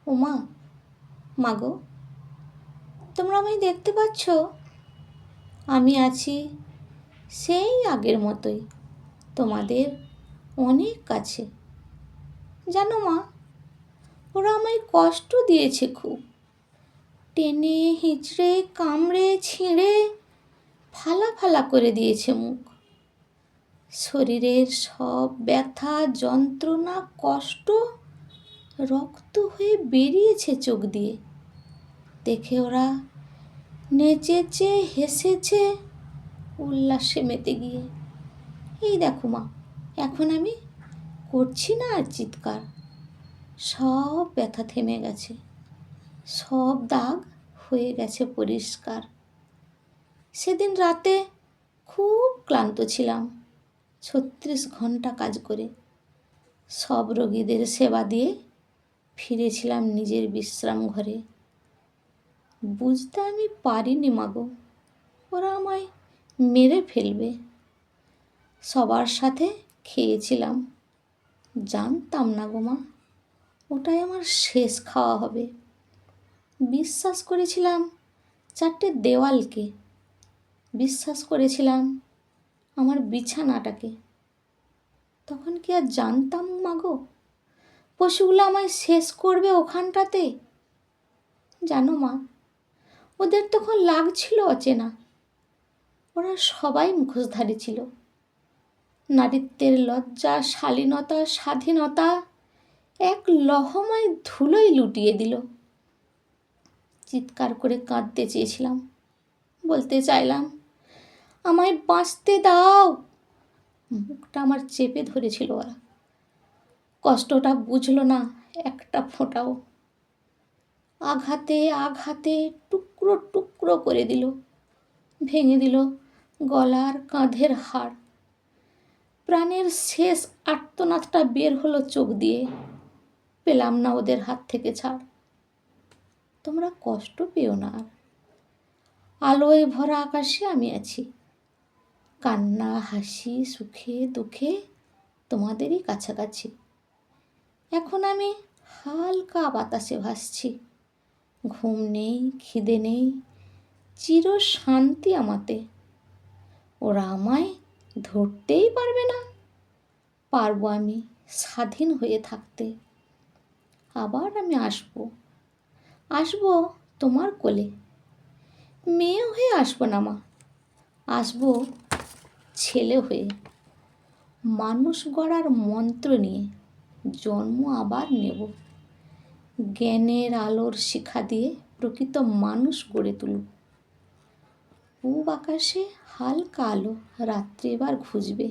ওমা, মাগো, তোমরা আমায় দেখতে পাচ্ছ? আমি আছি সেই আগের মতোই, তোমাদের অনেক কাছে। জানো মা, ওরা আমায় কষ্ট দিয়েছে খুব। টেনে হিঁচড়ে কামড়ে ছিঁড়ে ফালা ফালা করে দিয়েছে মুখ। শরীরের সব ব্যথা যন্ত্রণা কষ্ট রক্ত হয়ে বেরিয়েছে চোখ দিয়ে। দেখে ওরা নেচেছে হেসেছে উল্লাসে মেতে গিয়ে। এই দেখো মা, এখন আমি করছি না আর চিৎকার। সব ব্যথা থেমে গেছে, সব দাগ হয়ে গেছে পরিষ্কার। সেদিন রাতে খুব ক্লান্ত ছিলাম, 36 ঘন্টা কাজ করে। সব রোগীদের সেবা দিয়ে ফিরেছিলাম নিজের বিশ্রাম ঘরে। বুঝতে আমি পারিনি মাগো, ওরা আমায় মেরে ফেলবে। সবার সাথে খেয়েছিলাম, জানতাম না গো মা, ওটাই আমার শেষ খাওয়া হবে। বিশ্বাস করেছিলাম 4টে দেওয়ালকে, বিশ্বাস করেছিলাম আমার বিছানাটাকে। তখন কি আর জানতাম মাগো, পশুগুলো আমায় শেষ করবে ওখানটাতে? জানো মা, ওদের তখন লাগছিল অচেনা। ওরা সবাই মুখোশধারী ছিল। নারীত্বের লজ্জা, শালীনতা, স্বাধীনতা এক লহমায় ধুলোয় লুটিয়ে দিল। চিৎকার করে কাঁদতে চেয়েছিলাম, বলতে চাইলাম, আমায় বাঁচতে দাও। মুখটা আমার চেপে ধরেছিল ওরা। কষ্টটা বুঝলো না একটা ফোঁটাও। আঘাতে আঘাতে টুকরো টুকরো করে দিল, ভেঙে দিল গলার কাঁধের হাড়। প্রাণের শেষ আর্তনাদটা বের হলো চোখ দিয়ে। পেলাম না ওদের হাত থেকে ছাড়। তোমরা কষ্ট পেও না আর। আলোয় ভরা আকাশে আমি আছি। কান্না হাসি সুখে দুঃখে তোমাদেরই কাছাকাছি। এখন আমি হালকা বাতাসে ভাসছি। ঘুম নেই, খিদে নেই, চির শান্তি আমাতে। ওরা আমায় ধরতেই পারবে না। পারবো আমি স্বাধীন হয়ে থাকতে। আবার আমি আসবো তোমার কোলে। মেয়ে হয়ে আসবো না মা, আসবো ছেলে হয়ে। মানুষ গড়ার মন্ত্র নিয়ে জন্ম আবার নেব। জ্ঞানের আলোর শিখা দিয়ে প্রকৃত মানুষ গড়ে তুলব। পূব আকাশে হালকা আলো, রাত্রি এবার ঘুচবে।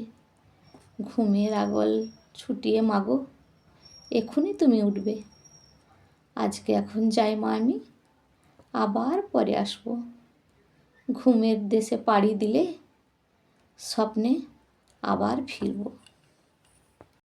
ঘুমের আগল ছুটিয়ে মাগো, এখনই তুমি উঠবে। আজকে এখন যাই মা আমি, আবার পরে আসবো। ঘুমের দেশে পাড়ি দিলে স্বপ্নে আবার ফিরব।